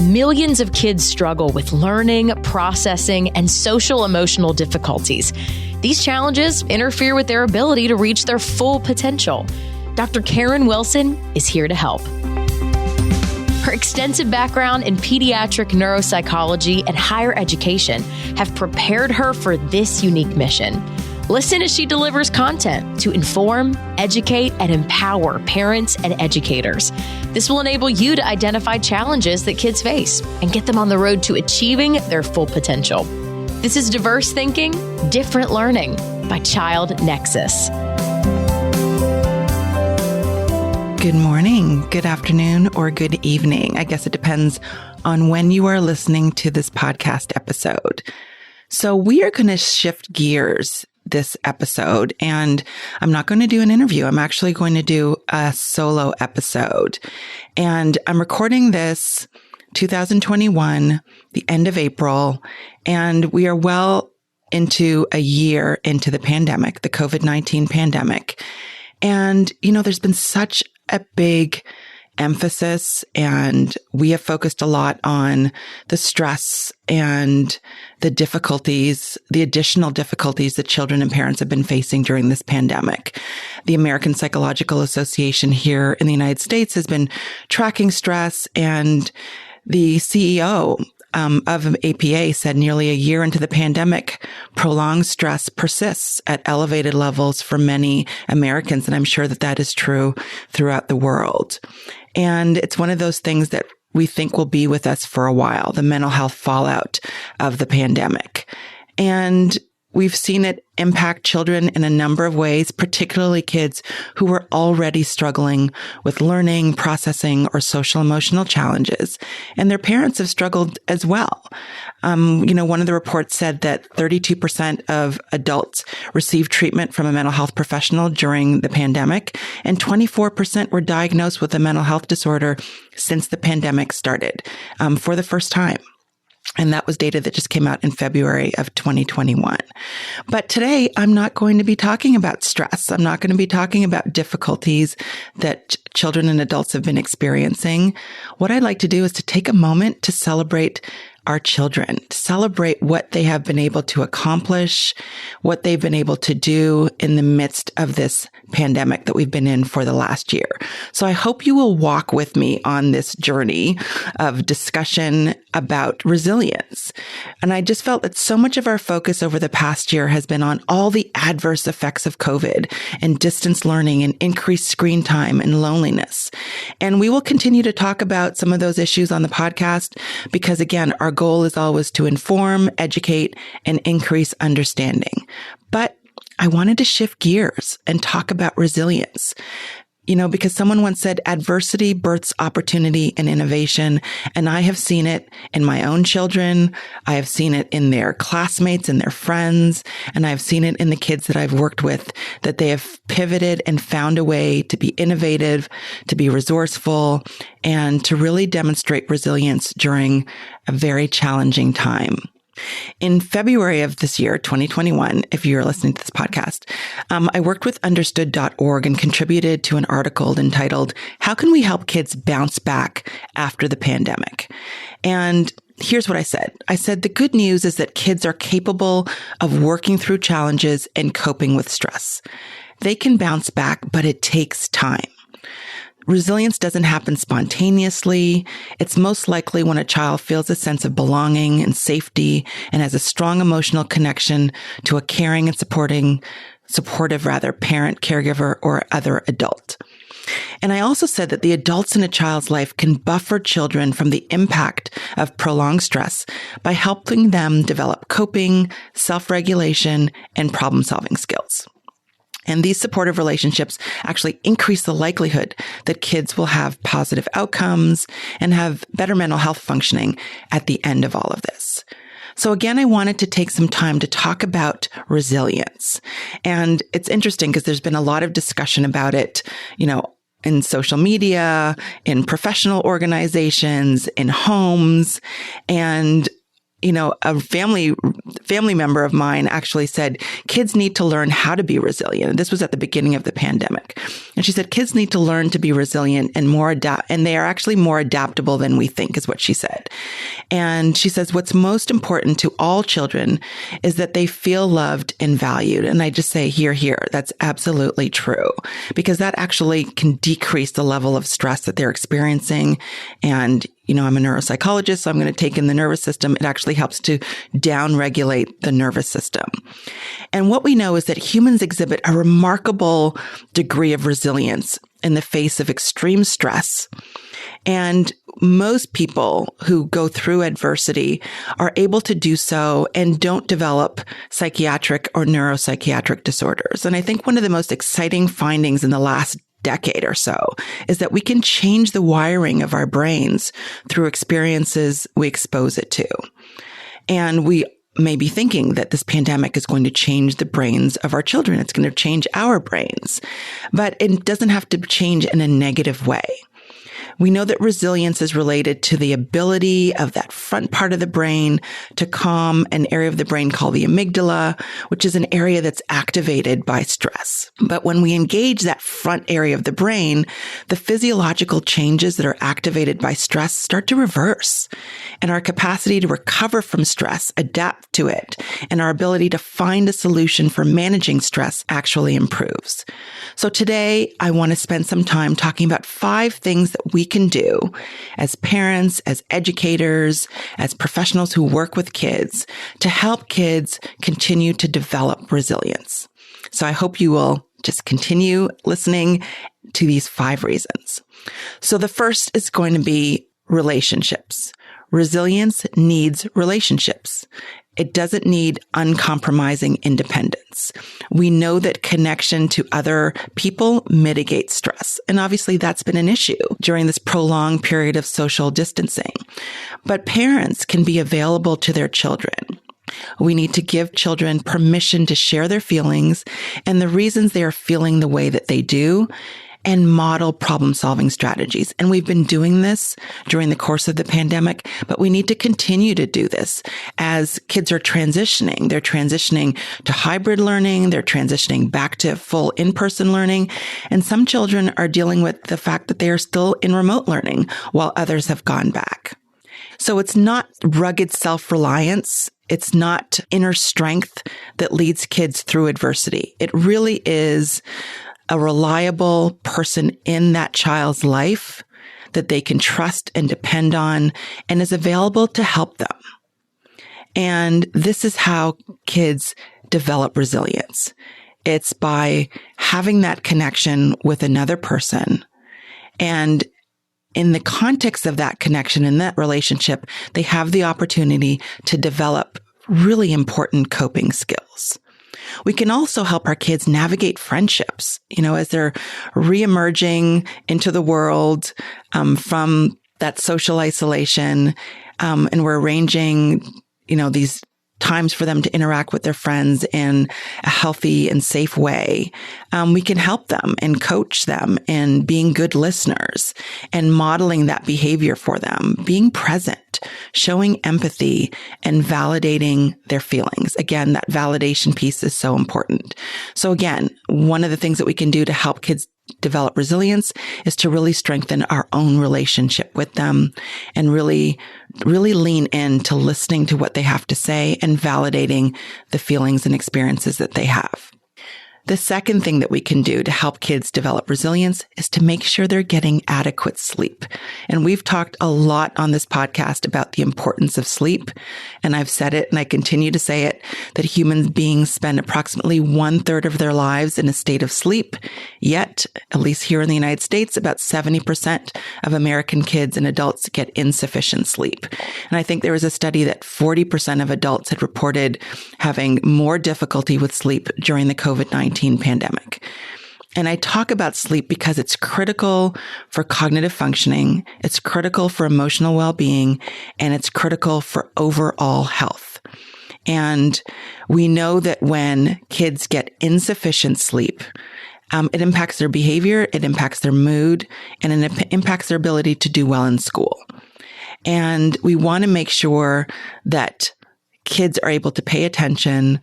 Millions of kids struggle with learning, processing, and social emotional difficulties. These challenges interfere with their ability to reach their full potential. Dr. Karen Wilson is here to help. Her extensive background in pediatric neuropsychology and higher education have prepared her for this unique mission. Listen as she delivers content to inform, educate, and empower parents and educators. This will enable you to identify challenges that kids face and get them on the road to achieving their full potential. This is Diverse Thinking, Different Learning by Child Nexus. Good morning, good afternoon, or good evening. I guess it depends on when you are listening to this podcast episode. So we are going to shift gears this episode, and I'm not going to do an interview. I'm actually going to do a solo episode. And I'm recording this 2021, the end of April, and we are well into a year into the pandemic, the COVID-19 pandemic. And, there's been such a big emphasis, and we have focused a lot on the stress and the difficulties, the additional difficulties that children and parents have been facing during this pandemic. The American Psychological Association here in the United States has been tracking stress, and the CEO of APA said nearly a year into the pandemic, prolonged stress persists at elevated levels for many Americans. And I'm sure that that is true throughout the world. And it's one of those things that we think will be with us for a while, the mental health fallout of the pandemic. And we've seen it impact children in a number of ways, particularly kids who were already struggling with learning, processing, or social emotional challenges. And their parents have struggled as well. One of the reports said that 32% of adults received treatment from a mental health professional during the pandemic, and 24% were diagnosed with a mental health disorder since the pandemic started, for the first time. And that was data that just came out in February of 2021. But today, I'm not going to be talking about stress. I'm not going to be talking about difficulties that children and adults have been experiencing. What I'd like to do is to take a moment to celebrate our children, to celebrate what they have been able to accomplish, what they've been able to do in the midst of this pandemic that we've been in for the last year. So I hope you will walk with me on this journey of discussion about resilience. And I just felt that so much of our focus over the past year has been on all the adverse effects of COVID and distance learning and increased screen time and loneliness. And we will continue to talk about some of those issues on the podcast because, again, our goal is always to inform, educate, and increase understanding. But I wanted to shift gears and talk about resilience. Because someone once said adversity births opportunity and innovation. And I have seen it in my own children. I have seen it in their classmates and their friends. And I've seen it in the kids that I've worked with, that they have pivoted and found a way to be innovative, to be resourceful, and to really demonstrate resilience during a very challenging time. In February of this year, 2021, if you're listening to this podcast, I worked with understood.org and contributed to an article entitled, "How Can We Help Kids Bounce Back After the Pandemic?" And here's what I said. I said, the good news is that kids are capable of working through challenges and coping with stress. They can bounce back, but it takes time. Resilience doesn't happen spontaneously. It's most likely when a child feels a sense of belonging and safety and has a strong emotional connection to a caring and supportive parent, caregiver, or other adult. And I also said that the adults in a child's life can buffer children from the impact of prolonged stress by helping them develop coping, self-regulation, and problem-solving skills. And these supportive relationships actually increase the likelihood that kids will have positive outcomes and have better mental health functioning at the end of all of this. So again, I wanted to take some time to talk about resilience. And it's interesting because there's been a lot of discussion about it, in social media, in professional organizations, in homes. And a family member of mine actually said, kids need to learn how to be resilient. And this was at the beginning of the pandemic. And she said, kids need to learn to be resilient and and they are actually more adaptable than we think, is what she said. And she says, what's most important to all children is that they feel loved and valued. And I just say, here, that's absolutely true, because that actually can decrease the level of stress that they're experiencing. And I'm a neuropsychologist, so I'm going to take in the nervous system. It actually helps to downregulate the nervous system. And what we know is that humans exhibit a remarkable degree of resilience in the face of extreme stress. And most people who go through adversity are able to do so and don't develop psychiatric or neuropsychiatric disorders. And I think one of the most exciting findings in the last decade or so is that we can change the wiring of our brains through experiences we expose it to. And we may be thinking that this pandemic is going to change the brains of our children. It's going to change our brains, but it doesn't have to change in a negative way. We know that resilience is related to the ability of that front part of the brain to calm an area of the brain called the amygdala, which is an area that's activated by stress. But when we engage that front area of the brain, the physiological changes that are activated by stress start to reverse, and our capacity to recover from stress, adapt to it, and our ability to find a solution for managing stress actually improves. So today, I want to spend some time talking about 5 things that we can do as parents, as educators, as professionals who work with kids to help kids continue to develop resilience. So I hope you will just continue listening to these 5 reasons. So the first is going to be relationships. Resilience needs relationships. It doesn't need uncompromising independence. We know that connection to other people mitigates stress. And obviously that's been an issue during this prolonged period of social distancing. But parents can be available to their children. We need to give children permission to share their feelings and the reasons they are feeling the way that they do, and model problem-solving strategies. And we've been doing this during the course of the pandemic, but we need to continue to do this as kids are transitioning. They're transitioning to hybrid learning. They're transitioning back to full in-person learning. And some children are dealing with the fact that they are still in remote learning while others have gone back. So it's not rugged self-reliance. It's not inner strength that leads kids through adversity. It really is a reliable person in that child's life that they can trust and depend on and is available to help them. And this is how kids develop resilience. It's by having that connection with another person. And in the context of that connection, in that relationship, they have the opportunity to develop really important coping skills. We can also help our kids navigate friendships, as they're reemerging into the world from that social isolation, and we're arranging, these times for them to interact with their friends in a healthy and safe way. We can help them and coach them in being good listeners and modeling that behavior for them, being present, showing empathy, and validating their feelings. Again, that validation piece is so important. So again, one of the things that we can do to help kids develop resilience is to really strengthen our own relationship with them and really lean into listening to what they have to say and validating the feelings and experiences that they have. The second thing that we can do to help kids develop resilience is to make sure they're getting adequate sleep. And we've talked a lot on this podcast about the importance of sleep. And I've said it, and I continue to say it, that human beings spend approximately 1/3 of their lives in a state of sleep. Yet, at least here in the United States, about 70% of American kids and adults get insufficient sleep. And I think there was a study that 40% of adults had reported having more difficulty with sleep during the COVID-19 pandemic. And I talk about sleep because it's critical for cognitive functioning, it's critical for emotional well-being, and it's critical for overall health. And we know that when kids get insufficient sleep, it impacts their behavior, it impacts their mood, and it impacts their ability to do well in school. And we want to make sure that kids are able to pay attention.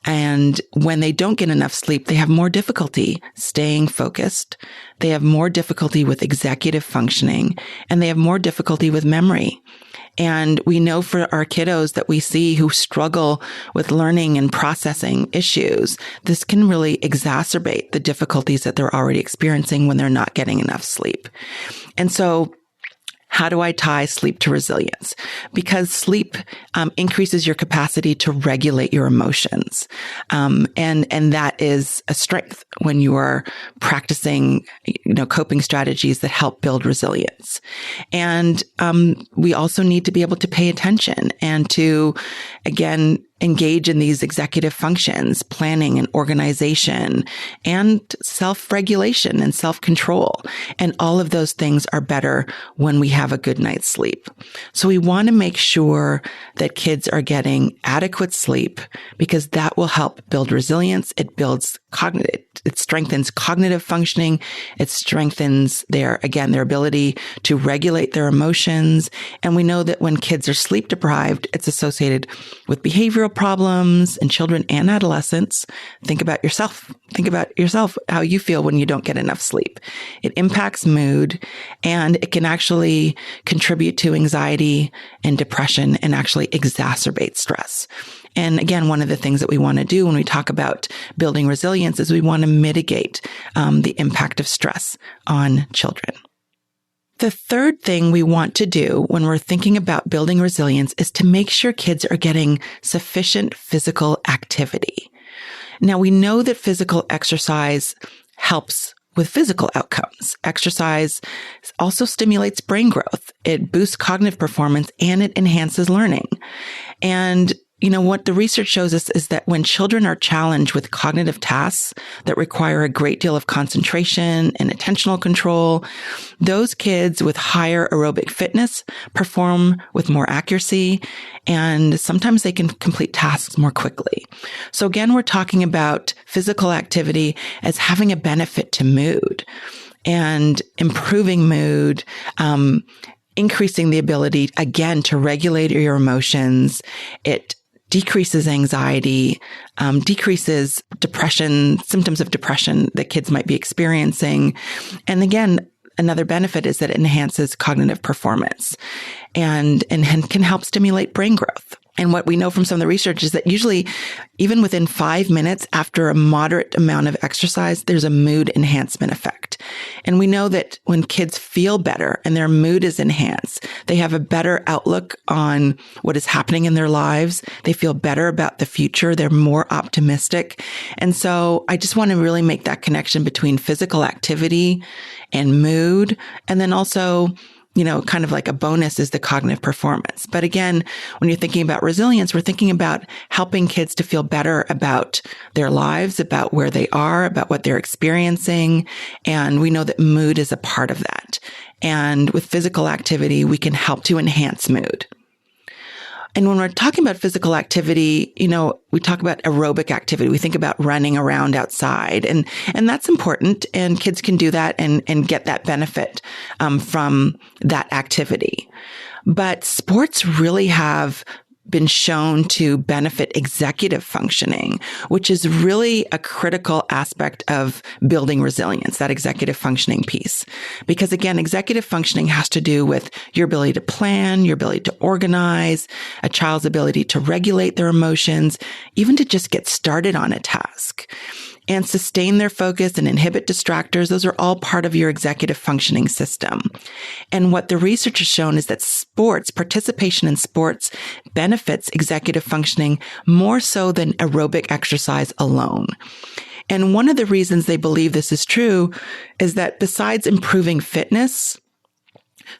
And when they don't get enough sleep, they have more difficulty staying focused. They have more difficulty with executive functioning, and they have more difficulty with memory. And we know for our kiddos that we see who struggle with learning and processing issues, this can really exacerbate the difficulties that they're already experiencing when they're not getting enough sleep. And so how do I tie sleep to resilience? Because sleep increases your capacity to regulate your emotions. And that is a strength when you are practicing, coping strategies that help build resilience. And we also need to be able to pay attention and to, again, engage in these executive functions, planning and organization, and self-regulation and self-control. And all of those things are better when we have a good night's sleep. So we want to make sure that kids are getting adequate sleep because that will help build resilience. It builds it strengthens cognitive functioning. It strengthens their ability to regulate their emotions. And we know that when kids are sleep deprived, it's associated with behavioral problems in children and adolescents. Think about yourself, how you feel when you don't get enough sleep. It impacts mood, and it can actually contribute to anxiety and depression and actually exacerbate stress. And again, one of the things that we want to do when we talk about building resilience is we want to mitigate the impact of stress on children. The third thing we want to do when we're thinking about building resilience is to make sure kids are getting sufficient physical activity. Now, we know that physical exercise helps with physical outcomes. Exercise also stimulates brain growth. It boosts cognitive performance and it enhances learning. And what the research shows us is that when children are challenged with cognitive tasks that require a great deal of concentration and attentional control, those kids with higher aerobic fitness perform with more accuracy, and sometimes they can complete tasks more quickly. So again, we're talking about physical activity as having a benefit to mood and improving mood, increasing the ability, again, to regulate your emotions. It decreases anxiety, decreases depression, symptoms of depression that kids might be experiencing. And again, another benefit is that it enhances cognitive performance and can help stimulate brain growth. And what we know from some of the research is that usually, even within 5 minutes after a moderate amount of exercise, there's a mood enhancement effect. And we know that when kids feel better and their mood is enhanced, they have a better outlook on what is happening in their lives. They feel better about the future. They're more optimistic. And so I just want to really make that connection between physical activity and mood. And then also, kind of like a bonus is the cognitive performance. But again, when you're thinking about resilience, we're thinking about helping kids to feel better about their lives, about where they are, about what they're experiencing. And we know that mood is a part of that. And with physical activity, we can help to enhance mood. And when we're talking about physical activity, we talk about aerobic activity. We think about running around outside, and that's important. And kids can do that and get that benefit from that activity. But sports really have been shown to benefit executive functioning, which is really a critical aspect of building resilience, that executive functioning piece. Because again, executive functioning has to do with your ability to plan, your ability to organize, a child's ability to regulate their emotions, even to just get started on a task. And sustain their focus and inhibit distractors. Those are all part of your executive functioning system. And what the research has shown is that participation in sports benefits executive functioning more so than aerobic exercise alone. And one of the reasons they believe this is true is that besides improving fitness,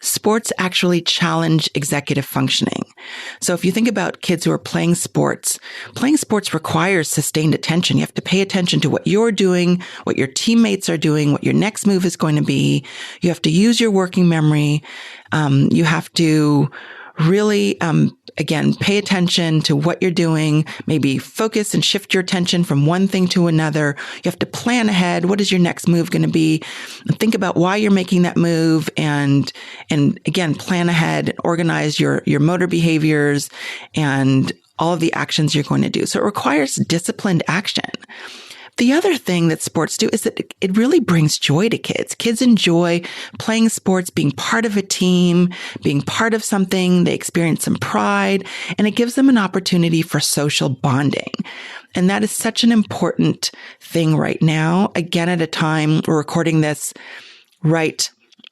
sports actually challenge executive functioning. So if you think about kids who are playing sports requires sustained attention. You have to pay attention to what you're doing, what your teammates are doing, what your next move is going to be. You have to use your working memory. You have to really, again, pay attention to what you're doing, maybe focus and shift your attention from one thing to another. You have to plan ahead. What is your next move going to be? And think about why you're making that move and again, plan ahead, organize your motor behaviors and all of the actions you're going to do. So it requires disciplined action. The other thing that sports do is that it really brings joy to kids. Kids enjoy playing sports, being part of a team, being part of something. They experience some pride, and it gives them an opportunity for social bonding. And that is such an important thing right now. Again, at a time we're recording this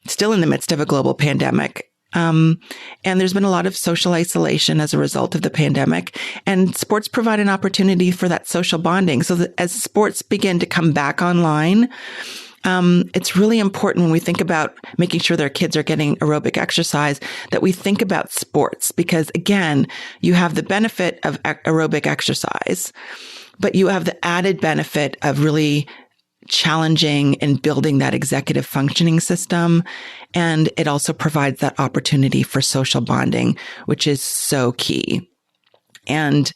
still in the midst of a global pandemic. And there's been a lot of social isolation as a result of the pandemic, and sports provide an opportunity for that social bonding. So that as sports begin to come back online, it's really important when we think about making sure that our kids are getting aerobic exercise, that we think about sports, because again, you have the benefit of aerobic exercise, but you have the added benefit of really challenging and building that executive functioning system. And it also provides that opportunity for social bonding, which is so key. And,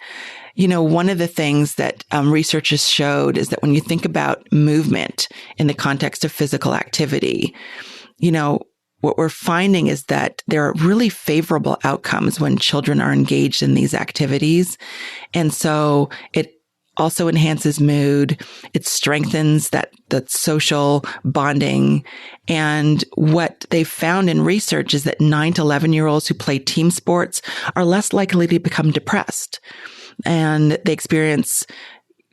one of the things that researchers showed is that when you think about movement in the context of physical activity, what we're finding is that there are really favorable outcomes when children are engaged in these activities. And so it also enhances mood. It strengthens that social bonding. And what they've found in research is that 9 to 11-year-olds who play team sports are less likely to become depressed. And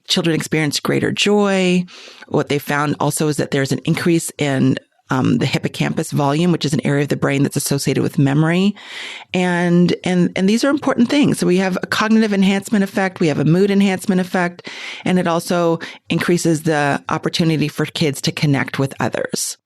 children experience greater joy. What they found also is that there's an increase in the hippocampus volume, which is an area of the brain that's associated with memory. And these are important things. So we have a cognitive enhancement effect, we have a mood enhancement effect, and it also increases the opportunity for kids to connect with others.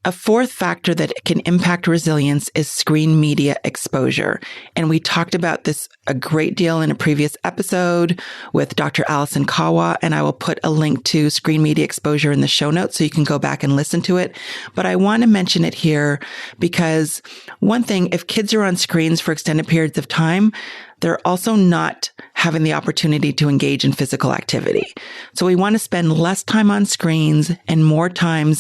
A fourth factor that can impact resilience is screen media exposure. And we talked about this a great deal in a previous episode with Dr. Alison Kawa, and I will put a link to screen media exposure in the show notes so you can go back and listen to it. But I want to mention it here because one thing, if kids are on screens for extended periods of time, they're also not having the opportunity to engage in physical activity. So we want to spend less time on screens and more time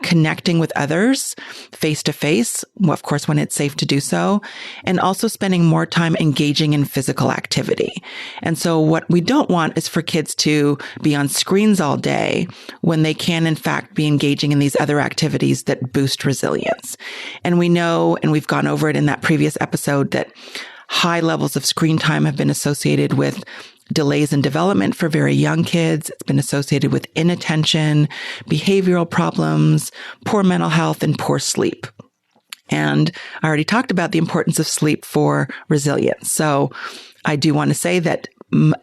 connecting with others face to face. Well, of course, when it's safe to do so, and also spending more time engaging in physical activity. And so what we don't want is for kids to be on screens all day when they can, in fact, be engaging in these other activities that boost resilience. And we know, and we've gone over it in that previous episode, that high levels of screen time have been associated with delays in development for very young kids. It's been associated with inattention, behavioral problems, poor mental health, and poor sleep. And I already talked about the importance of sleep for resilience. So I do want to say that,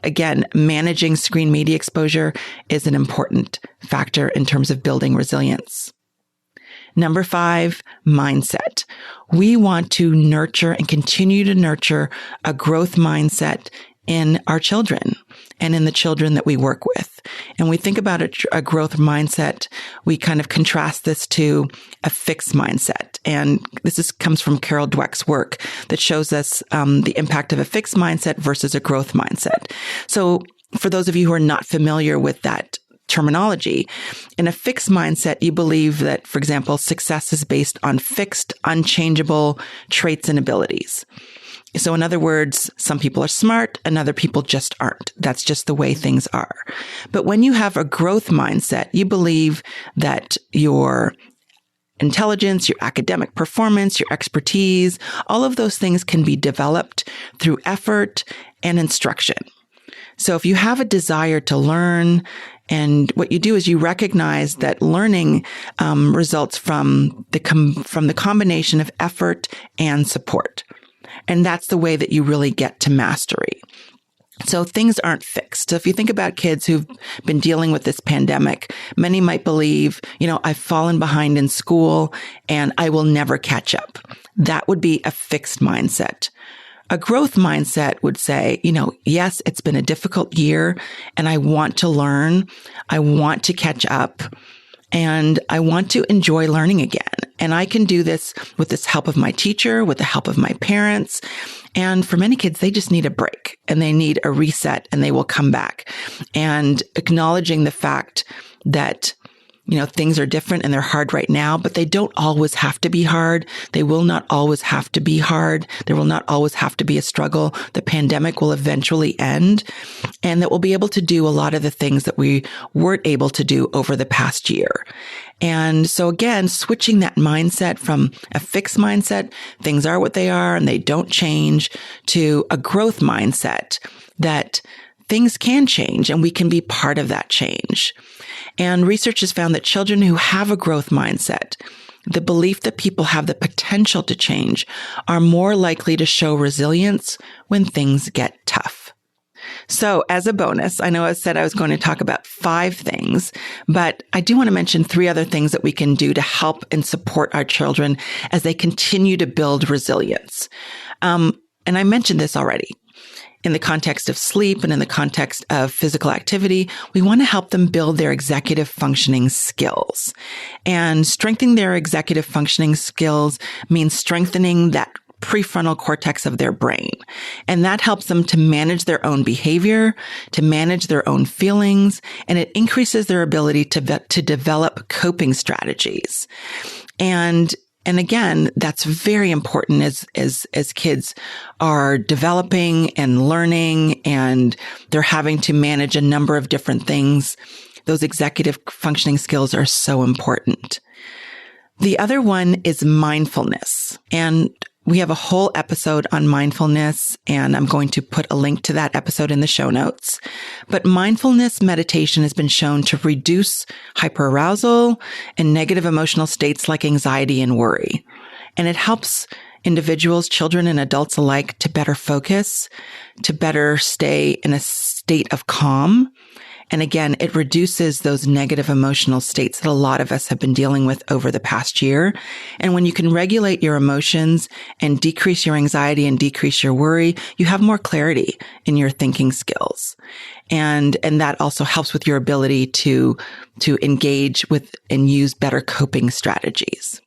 again, managing screen media exposure is an important factor in terms of building resilience. Number 5, mindset. We want to nurture and continue to nurture a growth mindset in our children and in the children that we work with. And we think about a growth mindset, we kind of contrast this to a fixed mindset. And this comes from Carol Dweck's work that shows us the impact of a fixed mindset versus a growth mindset. So for those of you who are not familiar with that terminology, in a fixed mindset, you believe that, for example, success is based on fixed, unchangeable traits and abilities. So in other words, some people are smart and other people just aren't. That's just the way things are. But when you have a growth mindset, you believe that your intelligence, your academic performance, your expertise, all of those things can be developed through effort and instruction. So if you have a desire to learn, and what you do is you recognize that learning results from the combination of effort and support. And that's the way that you really get to mastery. So things aren't fixed. So if you think about kids who've been dealing with this pandemic, many might believe, I've fallen behind in school and I will never catch up. That would be a fixed mindset. A growth mindset would say, yes, it's been a difficult year and I want to learn. I want to catch up and I want to enjoy learning again. And I can do this with the help of my teacher, with the help of my parents. And for many kids, they just need a break and they need a reset and they will come back. And acknowledging the fact that things are different and they're hard right now, but they don't always have to be hard. They will not always have to be hard. There will not always have to be a struggle. The pandemic will eventually end, and that we'll be able to do a lot of the things that we weren't able to do over the past year. And so again, switching that mindset from a fixed mindset, things are what they are and they don't change, to a growth mindset that things can change and we can be part of that change. And research has found that children who have a growth mindset, the belief that people have the potential to change, are more likely to show resilience when things get tough. So as a bonus, I know I said I was going to talk about 5 things, but I do want to mention 3 other things that we can do to help and support our children as they continue to build resilience. And I mentioned this already. In the context of sleep and in the context of physical activity, we want to help them build their executive functioning skills. And strengthening their executive functioning skills means strengthening that prefrontal cortex of their brain. And that helps them to manage their own behavior, to manage their own feelings, and it increases their ability to develop coping strategies. And again, that's very important as kids are developing and learning and they're having to manage a number of different things. Those executive functioning skills are so important. The other one is mindfulness. And we have a whole episode on mindfulness, and I'm going to put a link to that episode in the show notes. But mindfulness meditation has been shown to reduce hyperarousal and negative emotional states like anxiety and worry. And it helps individuals, children and adults alike, to better focus, to better stay in a state of calm. And again, it reduces those negative emotional states that a lot of us have been dealing with over the past year. And when you can regulate your emotions and decrease your anxiety and decrease your worry, you have more clarity in your thinking skills. And that also helps with your ability to engage with and use better coping strategies.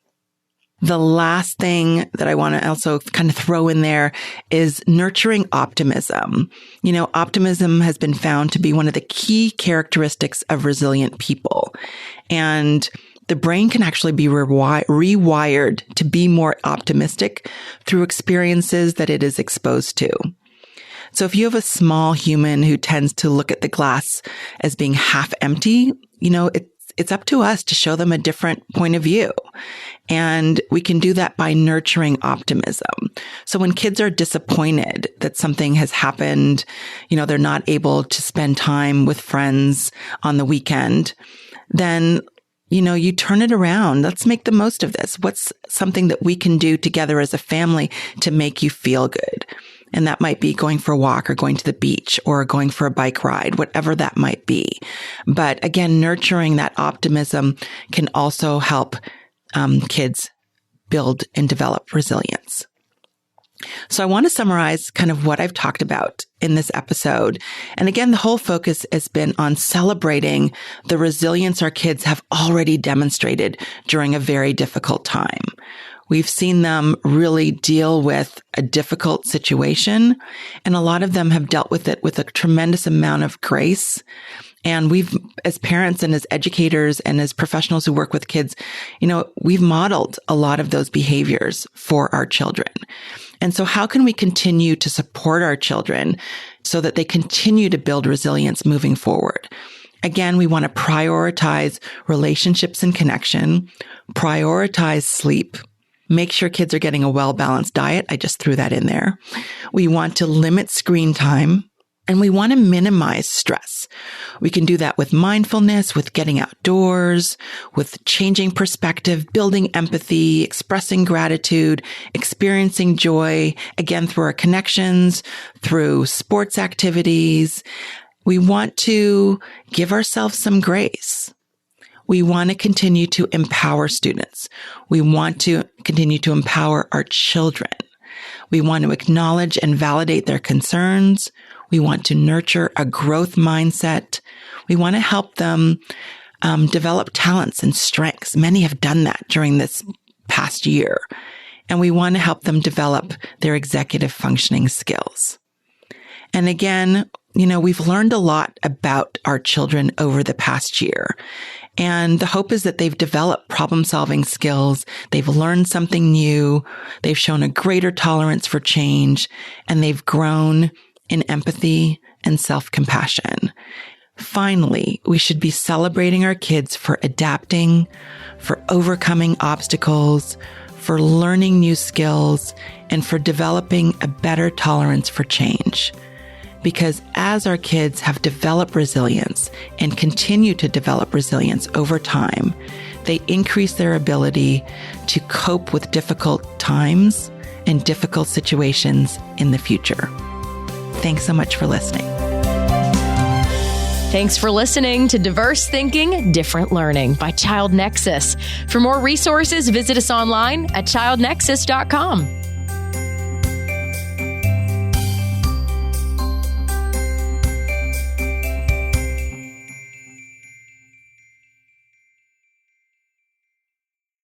The last thing that I want to also kind of throw in there is nurturing optimism. Optimism has been found to be one of the key characteristics of resilient people. And the brain can actually be rewired to be more optimistic through experiences that it is exposed to. So if you have a small human who tends to look at the glass as being half empty, it's up to us to show them a different point of view. And we can do that by nurturing optimism. So when kids are disappointed that something has happened, they're not able to spend time with friends on the weekend, then, you turn it around. Let's make the most of this. What's something that we can do together as a family to make you feel good? And that might be going for a walk or going to the beach or going for a bike ride, whatever that might be. But again, nurturing that optimism can also help kids build and develop resilience. So I want to summarize kind of what I've talked about in this episode. And again, the whole focus has been on celebrating the resilience our kids have already demonstrated during a very difficult time. We've seen them really deal with a difficult situation, and a lot of them have dealt with it with a tremendous amount of grace. And we've, as parents and as educators and as professionals who work with kids, we've modeled a lot of those behaviors for our children. And so how can we continue to support our children so that they continue to build resilience moving forward? Again, we want to prioritize relationships and connection, prioritize sleep, make sure kids are getting a well-balanced diet. I just threw that in there. We want to limit screen time, and we want to minimize stress. We can do that with mindfulness, with getting outdoors, with changing perspective, building empathy, expressing gratitude, experiencing joy, again, through our connections, through sports activities. We want to give ourselves some grace. We want to continue to empower students. We want to continue to empower our children. We want to acknowledge and validate their concerns. We want to nurture a growth mindset. We want to help them develop talents and strengths. Many have done that during this past year. And we want to help them develop their executive functioning skills. And again, we've learned a lot about our children over the past year. And the hope is that they've developed problem-solving skills, they've learned something new, they've shown a greater tolerance for change, and they've grown in empathy and self-compassion. Finally, we should be celebrating our kids for adapting, for overcoming obstacles, for learning new skills, and for developing a better tolerance for change. Because as our kids have developed resilience and continue to develop resilience over time, they increase their ability to cope with difficult times and difficult situations in the future. Thanks so much for listening. Thanks for listening to Diverse Thinking, Different Learning by Child Nexus. For more resources, visit us online at childnexus.com.